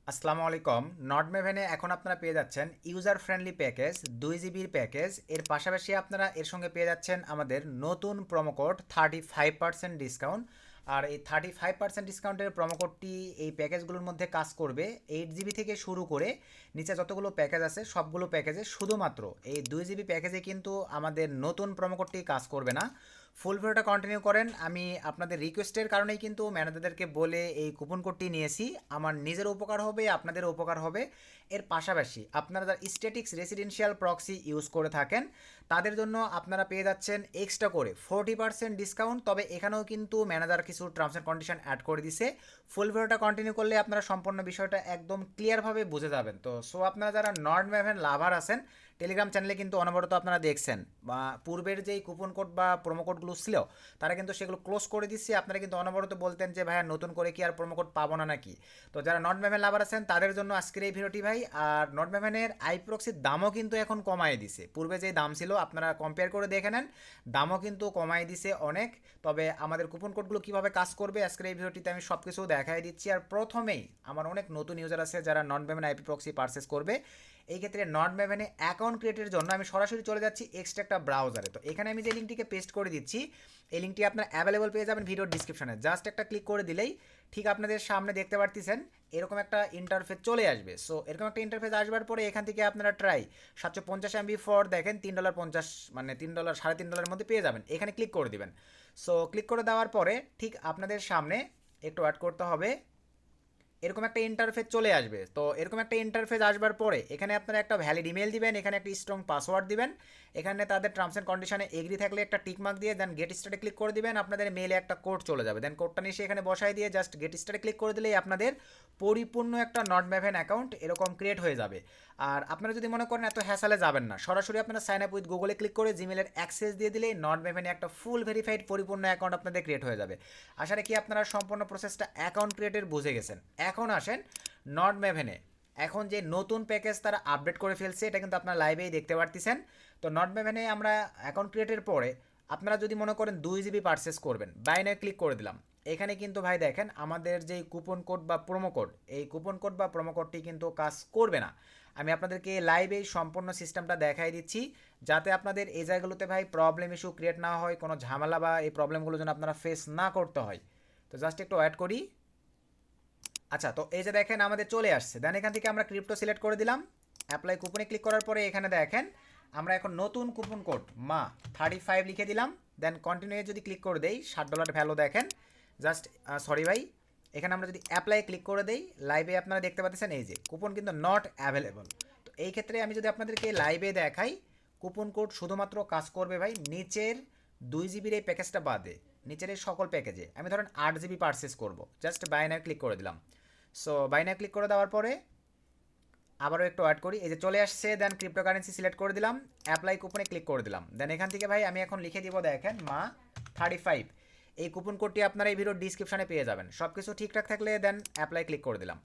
আসসালামু আলাইকুম। নটমেভেনে এখন আপনারা পেয়ে যাচ্ছেন ইউজার ফ্রেন্ডলি প্যাকেজ 2 জিবির প্যাকেজ। এর পাশাপাশি আপনারা এর সঙ্গে পেয়ে যাচ্ছেন আমাদের নতুন প্রোমোকোড 35% ডিসকাউন্ট। আর এই 35% ডিসকাউন্টের প্রোমোকোডটি এই প্যাকেজগুলোর মধ্যে কাজ করবে 8 জিবি থেকে শুরু করে নিচে যতগুলো প্যাকেজ আছে সবগুলো প্যাকেজে। শুধুমাত্র এই 2 জিবি প্যাকেজে কিন্তু আমাদের নতুন প্রোমোকোডটি কাজ করবে না। ফুল ভিডিওটা কন্টিনিউ করেন। আমি আপনাদের রিকোয়েস্টের কারণেই কিন্তু ম্যানেজারদেরকে বলে এই কুপন কোডটি নিয়েছি। আমার নিজের উপকার হবে, আপনাদের উপকার হবে। এর পাশাপাশি আপনারা যারা স্ট্যাটিক্স রেসিডেন্সিয়াল প্রক্সি ইউজ করে থাকেন তাদের জন্য আপনারা পেয়ে যাচ্ছেন এক্সট্রা করে 40% ডিসকাউন্ট। তবে এখানেও কিন্তু ম্যানেজার কিছু টার্মস অ্যান্ড কন্ডিশন অ্যাড করে দিছে। ফুল ভিডিওটা কন্টিনিউ করলে আপনারা সম্পূর্ণ বিষয়টা একদম ক্লিয়ারভাবে বুঝে যাবেন। তো আপনারা যারা নটমেভেন লাভার আছেন টেলিগ্রাম চ্যানেলে কিন্তু অনবরত আপনারা দেখছেন বা পূর্বের যেই কুপন কোড বা প্রোমো কোডগুলো ছিল তারা কিন্তু সেগুলো ক্লোজ করে দিচ্ছে। আপনারা কিন্তু অনবরত বলতেন যে ভাইয়া নতুন করে কি আর প্রোমো কোড পাবো না নাকি। তো যারা নটমেভেন লাভার আছেন তাদের জন্য আজকের এই ভিডিওটি ভাই। আর নটমেভেনের আইপ্রক্সির দামও কিন্তু এখন কমায় দিছে। পূর্বে যে দাম ছিল আপনারা কম্পেয়ার করে দেখে নেন, দামও কিন্তু কমায় দিছে অনেক। তবে আমাদের কুপন কোডগুলো কীভাবে কাজ করবে আজকের এই ভিডিওটিতে আমি সব কিছু দেখাই দিচ্ছি। আর প্রথমেই আমার অনেক নতুন ইউজার আছে যারা নটমেভেন আইপি প্রক্সি পারচেস করবে। এই ক্ষেত্রে নটমেভেনে অ্যাকাউন্ট ক্রিয়েটের জন্য আমি সরাসরি চলে যাচ্ছি এক্সট্রা একটা ব্রাউজারে। তো এখানে আমি যে লিঙ্কটিকে পেস্ট করে দিচ্ছি এই লিঙ্কটি আপনারা অ্যাভেলেবল পেয়ে যাবেন ভিডিওর ডিসক্রিপশনে। জাস্ট একটা ক্লিক করে দিলেই ঠিক আপনাদের সামনে দেখতে পারতেছেন এরকম একটা ইন্টারফেস চলে আসবে। সো এরকম একটা ইন্টারফেস আসবার পরে এখান থেকে আপনারা ট্রাই 750 MB ফর দেখেন $3.50 মানে $3 $3.5 মধ্যে পেয়ে যাবেন। এখানে ক্লিক করে দিবেন। সো ক্লিক করে দেওয়ার পরে ঠিক আপনাদের সামনে একটু ওয়েট করতে হবে, এরকম একটা ইন্টারফেস চলে আসবে। তো এরকম একটা ইন্টারফেস আসবার পরে এখানে আপনারা একটা ভ্যালিড ইমেল দিবেন, এখানে একটা স্ট্রং পাসওয়ার্ড দিবেন, এখানে তাদের টার্মস অ্যান্ড কন্ডিশনে এগ্রি থাকলে একটা টিক মার্ক দিয়ে দেন গেট স্টার্টে ক্লিক করে দিবেন। আপনাদের মেলে একটা কোড চলে যাবে, দেন কোডটা নিয়ে এখানে বসাই দিয়ে জাস্ট গেট স্টার্টে ক্লিক করে দিলেই আপনাদের পরিপূর্ণ একটা নটমেভেন অ্যাকাউন্ট এরকম ক্রিয়েট হয়ে যাবে। আর আপনারা যদি মনে করেন এত হ্যাসালে যাবেন না, সরাসরি আপনারা সাইন আপ উইথ গুগলে ক্লিক করে জিমেলের অ্যাক্সেস দিয়ে দিলেই নটমেভেনে একটা ফুল ভেরিফাইড পরিপূর্ণ অ্যাকাউন্ট আপনাদের ক্রিয়েট হয়ে যাবে। আশা রাখি আপনারা সম্পূর্ণ প্রসেসটা অ্যাকাউন্ট ক্রিয়েটের বুঝে গেছেন। এখন আসেন নটমেভেনে এখন যে নতুন প্যাকেজ তারা আপডেট করে ফেলছে এটা কিন্তু আপনারা লাইভেই দেখতে পারতেছেন। তো নটমেভেনে আমরা অ্যাকাউন্ট ক্রিয়েটের পরে আপনারা যদি মনে করেন 2 জিবি পারচেস করবেন, বাইনে ক্লিক করে দিলাম। এখানে কিন্তু ভাই দেখেন আমাদের যে কুপন কোড বা প্রোমো কোড, এই কুপন কোড বা প্রোমো কোডটি কিন্তু কাজ করবে না। আমি আপনাদেরকে লাইভেই সম্পূর্ণ সিস্টেমটা দেখাই দিচ্ছি যাতে আপনাদের এই জায়গাগুলোতে ভাই প্রবলেম ইস্যু ক্রিয়েট না হয়, কোনো ঝামেলা বা এই প্রবলেমগুলো যেন আপনারা ফেস না করতে হয়। তো জাস্ট একটু ওয়েট করি। আচ্ছা, তো এই যে দেখেন আমাদের চলে আসছে। দেন এখান থেকে আমরা ক্রিপ্টো সিলেক্ট করে দিলাম, অ্যাপ্লাই কুপনে ক্লিক করার পরে এখানে দেখেন আমরা এখন নতুন কুপন কোড মা 35 লিখে দিলাম। দেন কন্টিনিউ যদি ক্লিক করে দেই $60 ভ্যালু দেখেন। জাস্ট সরি ভাই, এখানে আমরা যদি অ্যাপ্লাই ক্লিক করে দেই লাইভে আপনারা দেখতে পাচ্ছেন এই যে কুপন কিন্তু নট অ্যাভেলেবল। তো এই ক্ষেত্রে আমি যদি আপনাদেরকে লাইভে দেখাই কুপন কোড শুধুমাত্র কাজ করবে ভাই নিচের 2 জিবির এই প্যাকেজটা বাদে। নিচের এই সকল প্যাকেজে আমি ধরেন 8 জিবি পারচেস করব, জাস্ট বাইনার ক্লিক করে দিলাম। সো বাইনার ক্লিক করে দেওয়ার পরে আবারও একটু অ্যাড করি, এই যে চলে আসছে। দেন ক্রিপ্টোকারেন্সি সিলেক্ট করে দিলাম, অ্যাপ্লাই কুপনে ক্লিক করে দিলাম। দেন এখান থেকে ভাই আমি এখন লিখে দিব দেখেন মা 35। এই কুপন কোডটি আপনারা এই ভিডিওর ডিসক্রিপশনে পেয়ে যাবেন। সব কিছু ঠিকঠাক থাকলে দেন অ্যাপ্লাই ক্লিক করে দিলাম।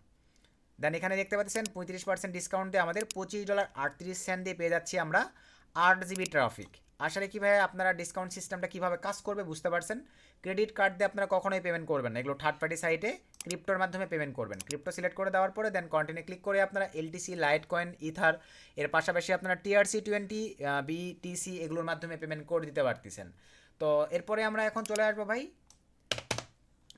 দেন এখানে দেখতে পাচ্ছেন 35% ডিসকাউন্ট দিয়ে আমাদের $25.38 দিয়ে পেয়ে যাচ্ছি আমরা 8 জিবি ট্রাফিক। আসলে কি ভাই আপনারা ডিসকাউন্ট সিস্টেমটা কীভাবে কাজ করবে বুঝতে পারছেন। ক্রেডিট কার্ড দিয়ে আপনারা কখনোই পেমেন্ট করবেন না, এগুলো থার্ড পার্টি সাইটে ক্রিপ্টোর মাধ্যমে পেমেন্ট করবেন। ক্রিপ্টো সিলেক্ট করে দেওয়ার পরে দেন কন্টিনিউ ক্লিক করে আপনারা এলটিসি, লাইট কয়েন, ইথার, এর পাশাপাশি আপনারা TRC20 BTC এগুলোর মাধ্যমে পেমেন্ট করে দিতে পারতেছেন। তো এরপরে আমরা এখন চলে আসবো ভাই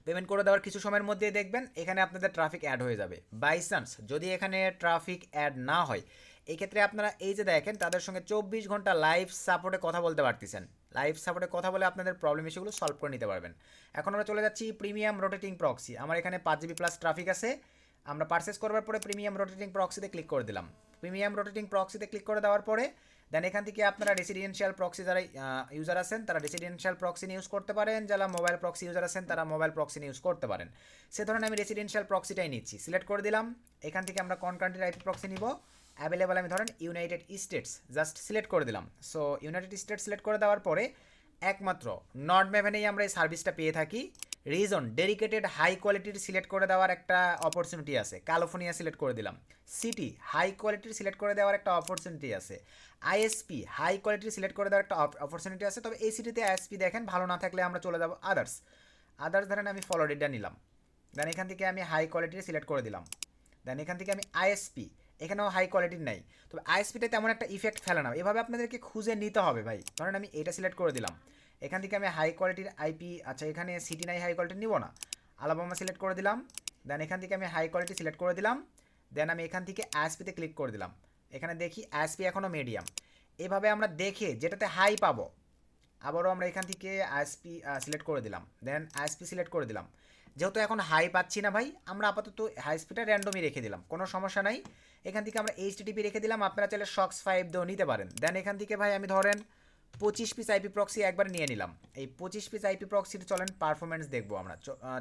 পেমেন্ট করে দেওয়ার কিছু সময়ের মধ্যেই দেখবেন এখানে আপনাদের ট্রাফিক অ্যাড হয়ে যাবে। বাই চান্স যদি এখানে ট্রাফিক অ্যাড না হয় এই ক্ষেত্রে আপনারা এই যে দেখেন তাদের সঙ্গে 24 ঘন্টা লাইভ সাপোর্টে কথা বলতে পারতেছেন। লাইভ সাপোর্টে কথা বলে আপনাদের প্রবলেম ইস্যুগুলো সলভ করে নিতে পারবেন। এখন আমরা চলে যাচ্ছি প্রিমিয়াম রোটেটিং প্রক্সি। আমার এখানে 5 জিবি প্লাস ট্রাফিক আছে। আমরা পারচেস করবার পরে প্রিমিয়াম রোটেটিং প্রক্সিতে ক্লিক করে দিলাম। প্রিমিয়াম রোটেটিং প্রক্সিতে ক্লিক করে দেওয়ার পরে দেন এখান থেকে আপনারা রেসিডেন্সিয়াল প্রক্সি যারা ইউজার আছেন তারা রেসিডেন্সিয়াল প্রক্সি ইউজ করতে পারেন, যারা মোবাইল প্রক্সি ইউজার আছেন তারা মোবাইল প্রক্সি ইউজ করতে পারেন। সে ধরনের আমি রেসিডেন্সিয়াল প্রক্সিটাই নিচ্ছি, সিলেক্ট করে দিলাম। এখান থেকে আমরা কোন কান্ট্রির আইপি প্রক্সি নিব, অ্যাভেলেবল আমি ধরেন ইউনাইটেড স্টেটস, জাস্ট সিলেক্ট করে দিলাম। সো ইউনাইটেড স্টেটস সিলেক্ট করে দেওয়ার পরে একমাত্র নটমেভেনেই আমরা এই সার্ভিসটা পেয়ে থাকি। রিজন ডেডিকেটেড হাই কোয়ালিটির সিলেক্ট করে দেওয়ার একটা অপরচুনিটি আছে, ক্যালিফোর্নিয়া সিলেক্ট করে দিলাম। সিটি হাই কোয়ালিটির সিলেক্ট করে দেওয়ার একটা অপরচুনিটি আছে। আইএসপি হাই কোয়ালিটির সিলেক্ট করে দেওয়ার একটা অপরচুনিটি আছে। তবে এই সিটিতে আইএসপি দেখেন ভালো না থাকলে আমরা চলে যাব আদার্স। আদার্স ধরেন আমি ফলোরিডা নিলাম। দেন এখান থেকে আমি হাই কোয়ালিটির সিলেক্ট করে দিলাম। দেন এখান থেকে আমি আইএসপি, এখানেও হাই কোয়ালিটির নাই, তবে আইএসপিটা তেমন একটা ইফেক্ট ফেলে না। এভাবে আপনাদেরকে খুঁজে নিতে হবে ভাই। ধরেন আমি এটা সিলেক্ট করে দিলাম, এখান থেকে আমি হাই কোয়ালিটির আইপি, আচ্ছা এখানে সিটি নাই, হাই কোয়ালিটির নিব না, আলাবামা সিলেক্ট করে দিলাম। দেন এখান থেকে আমি হাই কোয়ালিটি সিলেক্ট করে দিলাম। দেন আমি এখান থেকে আইএসপিতে ক্লিক করে দিলাম। এখানে দেখি আইএসপি এখনও মিডিয়াম। এভাবে আমরা দেখে যেটাতে হাই পাবো, আবারও আমরা এখান থেকে আইএসপি সিলেক্ট করে দিলাম। দেন আইএসপি সিলেক্ট করে দিলাম। যেহেতু এখন হাই পাচ্ছি না ভাই, আমরা আপাতত হাই স্পিডটা র্যান্ডমই রেখে দিলাম, কোনো সমস্যা নাই। এখান থেকে আমরা এইচটিটিপি রেখে দিলাম, আপনারা চাইলে শক্স 5 দিয়েও নিতে পারেন। দেন এখান থেকে ভাই আমি ধরেন 25 পিস আইপি প্রক্সি একবার নিয়ে নিলাম। এই 25 পিস আইপি প্রক্সির চলেন পারফরমেন্স দেখবো আমরা।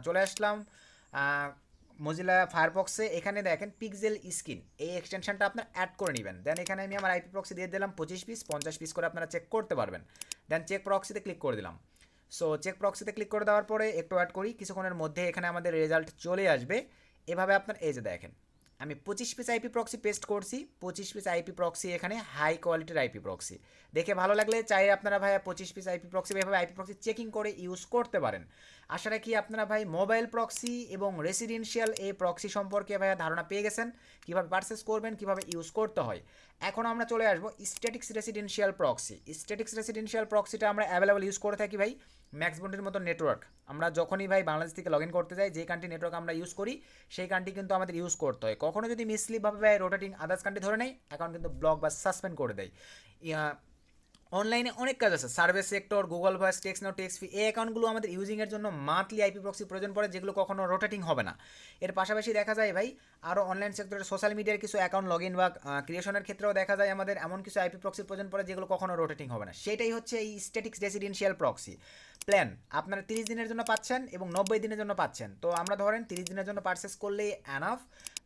চলে আসলাম মজিলা ফায়ারফক্সে। এখানে দেখেন পিক্সেল স্ক্রিন, এই এক্সটেনশনটা আপনার অ্যাড করে নেবেন। দেন এখানে আমি আমার আইপি প্রক্সি দিয়ে দিলাম 25 পিস, 50 পিস করে আপনারা চেক করতে পারবেন। দেন চেক প্রক্সিতে ক্লিক করে দিলাম। সো চেক প্রক্সিতে ক্লিক করে দেওয়ার পরে একটু ওয়েট করি, কিছুক্ষণের মধ্যে এখানে আমাদের রেজাল্ট চলে আসবে। এভাবে আপনার এই যে দেখেন আমি 25 পিস আইপি প্রক্সি পেস্ট করছি, 25 পিস আইপি প্রক্সি এখানে হাই কোয়ালিটির আইপি প্রক্সি। দেখে ভালো লাগলে চাই আপনারা ভাই 25 পিস আইপি প্রক্সি এভাবে আইপি প্রক্সি চেকিং করে ইউজ করতে পারেন। আশা রাখি আপনারা ভাই মোবাইল প্রক্সি এবং রেসিডেন্সিয়াল এই প্রক্সি সম্পর্কে ভাইয়া ধারণা পেয়ে গেছেন, কীভাবে পারচেস করবেন, কীভাবে ইউজ করতে হয়। এখন আমরা চলে আসবো statics residential proxy. Statics residential প্রক্সিটা আমরা অ্যাভেলেবল ইউজ করে থাকি ভাই ম্যাক্সবন্ডের মতো নেটওয়ার্ক। আমরা যখনই ভাই বাংলাদেশ থেকে লগ ইন করতে যাই, যে কান্ট্রি নেটওয়ার্ক আমরা ইউজ করি সেই কান্ট্রি কিন্তু আমাদের ইউজ করতে হয়। কখনো যদি মিসলিভাবে ভাই রোটেটিং আদার্স কান্ট্রি ধরে নেই, অ্যাকাউন্ট কিন্তু ব্লক বা সাসপেন্ড করে দেয়। অনলাইনে অনেক কাজ আছে, service sector, Google voice, text now, text free, এই অ্যাকাউন্টগুলো আমাদের ইউজিংয়ের জন্য মান্থলি আইপি প্রক্সি প্রয়োজন পড়ে, যেগুলো কখনো রোটেটিং হবে না। এর পাশাপাশি দেখা যায় ভাই আরও অনলাইন সেক্টরের সোশ্যাল মিডিয়ার কিছু অ্যাকাউন্ট লগ ইন বা ক্রিয়েশনের ক্ষেত্রেও দেখা যায় আমাদের এমন কিছু আইপি প্রক্সি প্রয়োজন পড়ে যেগুলো কখনো রোটেটিং হবে না। সেটাই হচ্ছে এই স্ট্যাটিক্স রেসিডেন্সিয়াল প্রক্সি প্ল্যান। আপনারা 30 দিনের জন্য পাচ্ছেন এবং 90 দিনের জন্য পাচ্ছেন। তো আমরা ধরেন 30 দিনের জন্য পারচেস করলেই এনাফ।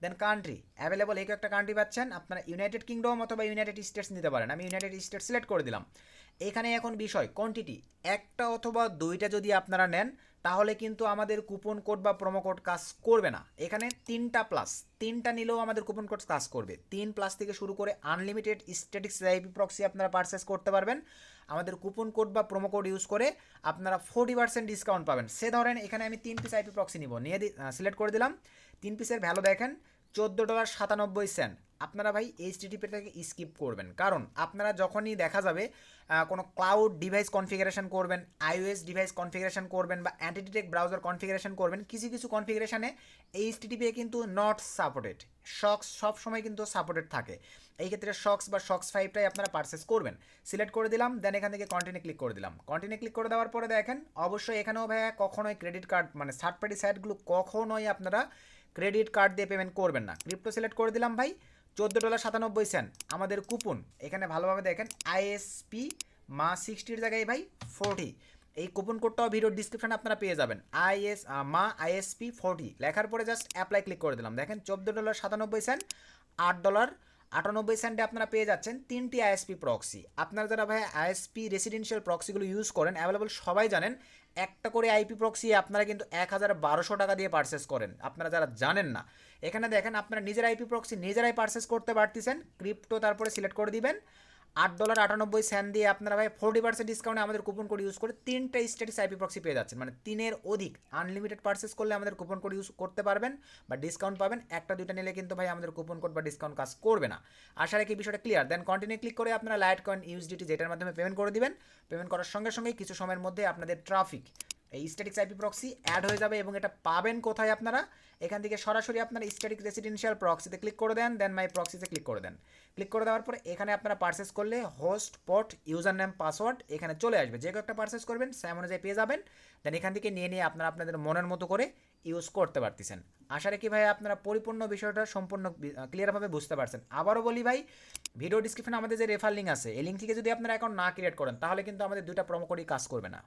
দেন কান্ট্রি অ্যাভেলেবল এই একটা কান্ট্রি পাচ্ছেন, আপনারা ইউনাইটেড কিংডম অথবা ইউনাইটেড স্টেটস নিতে পারেন। আমি ইউনাইটেড স্টেটস সিলেক্ট করে দিলাম। এখানে এখন বিষয় কোয়ান্টিটি, একটা অথবা দুইটা যদি আপনারা নেন তাহলে কিন্তু আমাদের কুপন কোড বা প্রোমো কোড কাজ করবে না। এখানে 3টা প্লাস, 3টা নিলেও আমাদের কুপন কোড কাজ করবে। 3 প্লাস থেকে শুরু করে আনলিমিটেড স্ট্যাটিক্স আইপি প্রক্সি আপনারা পারচেস করতে পারবেন। আমাদের কুপন কোড বা প্রোমো কোড ইউজ করে আপনারা 40% ডিসকাউন্ট পাবেন। সে ধরেন এখানে আমি 3 পিস আইপি প্রক্সি নিব, নিয়ে সিলেক্ট করে দিলাম। 3 পিসের ভ্যালু দেখেন $14.97। আপনারা ভাই এইচটিটিপিটাকে স্কিপ করবেন, কারণ আপনারা যখনই দেখা যাবে কোনো ক্লাউড ডিভাইস কনফিগারেশন করবেন, আইওএস ডিভাইস কনফিগারেশন করবেন বা অ্যান্টিটেক ব্রাউজার কনফিগারেশন করবেন, কিছু কিছু কনফিগারেশনে এইচটিটিপি কিন্তু নট সাপোর্টেড। শক্স সব সময় কিন্তু সাপোর্টেড থাকে, এই ক্ষেত্রে শক্স বা শক্স 5টাই আপনারা পারচেস করবেন। সিলেক্ট করে দিলাম। দেন এখান থেকে কন্টিনিউ ক্লিক করে দিলাম। কন্টিনিউ ক্লিক করে দেওয়ার পরে দেখেন অবশ্যই এখানেও ভাইয়া কখনোই ক্রেডিট কার্ড মানে থার্ড পার্টি সাইটগুলো কখনোই আপনারা ক্রেডিট কার্ড দিয়ে পেমেন্ট করবেন না। ক্রিপ্টো সিলেক্ট করে দিলাম ভাই, $14.97 আমাদের কুপন। এখানে ভালোভাবে দেখেন আইএসপি মা 60-র জায়গায় ভাই 40। এই কুপন কোডটাও ভিডিওর ডিসক্রিপশনে আপনারা পেয়ে যাবেন। মা আইএসপি 40 লেখার পরে জাস্ট অ্যাপ্লাই ক্লিক করে দিলাম। দেখেন $14.97, $8.98 আপনারা পেয়ে যাচ্ছেন 3টি আইএসপি প্রক্সি। আপনারা যারা ভাই আইএসপি রেসিডেন্সিয়াল প্রক্সিগুলো ইউজ করেন অ্যাভেলেবল সবাই জানেন, একটা করে আইপি প্রক্সি আপনারা কিন্তু 1200 টাকা দিয়ে পারচেস করেন। আপনারা যারা জানেন না, এখানে দেখেন আপনারা নিজের আইপি প্রক্সি নিজেরাই পারচেস করতে পারতেছেন। ক্রিপ্টো তারপরে সিলেক্ট করে দিবেন, $8.98 দিয়ে আপনারা ভাই 40% ডিসকাউন্টে আমাদের কুপন কোড ইউজ করে 3টা স্ট্যাটিক্স আইপি প্রক্সি পেয়ে যাচ্ছেন। মানে 3-এর অধিক আনলিমিটেড পারচেস করলে আমাদের কুপন কোড ইউজ করতে পারবেন বা ডিসকাউন্ট পাবেন। একটা দুইটা নিলে কিন্তু ভাই আমাদের কুপন কোড বা ডিসকাউন্ট কাজ করবে না। আশা রাখি বিষয়টা ক্লিয়ার। দেন কন্টিনিউ ক্লিক করে আপনারা লাইট কয়েন ইউএসডিটি যেটার মাধ্যমে পেমেন্ট করে দিবেন। পেমেন্ট করার সঙ্গে সঙ্গেই কিছু সময়ের মধ্যে আপনাদের ট্রাফিক এই স্ট্যাটিক্স আইপি প্রক্সি অ্যাড হয়ে যাবে। এবং এটা পাবেন কোথায় আপনারা, এখান থেকে সরাসরি আপনারা স্ট্যাটিক রেসিডেন্সিয়াল প্রক্সিতে ক্লিক করে দেন। দেন মাই প্রক্সিতে ক্লিক করে দেন। ক্লিক করে দেওয়ার পরে এখানে আপনারা পারচেস করলে host port user name password এখানে চলে আসবে। যে একটা পারচেস করবেন সেম অনুযায়ী পেয়ে যাবেন। দেন এখান থেকে নিয়ে আপনারা আপনাদের মনের মতো করে ইউজ করতে পারতেছেন। আশা রাখি ভাই আপনারা পরিপূর্ণ বিষয়টা সম্পূর্ণ ক্লিয়ারভাবে বুঝতে পারছেন। আবারও বলি ভাই, ভিডিও ডিসক্রিপশনে আমাদের যে রেফার লিঙ্ক আছে, এই লিঙ্ক থেকে যদি আপনারা অ্যাকাউন্ট না ক্রিয়েট করেন তাহলে কিন্তু আমাদের 2টা প্রোমো কোডই কাজ করবে না।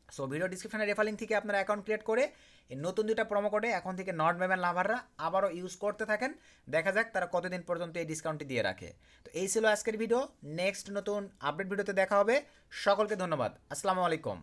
সো ভিডিও ডিসক্রিপশনে রেফার লিঙ্ক থেকে আপনারা অ্যাকাউন্ট ক্রিয়েট করে এই নতুন 2টা প্রোমো কোডে এখন থেকে নট মেবেন লাভাররা আবারও ইউজ করতে থাকেন। দেখা যাক তারা কতদিন পর্যন্ত এই ডিসকাউন্টটি দিয়ে রাখে। তো এই ছিল আজকের ভিডিও। নেক্সট নতুন আপডেট ভিডিওতে দেখা হবে। সকলকে ধন্যবাদ। আসসালামু আলাইকুম।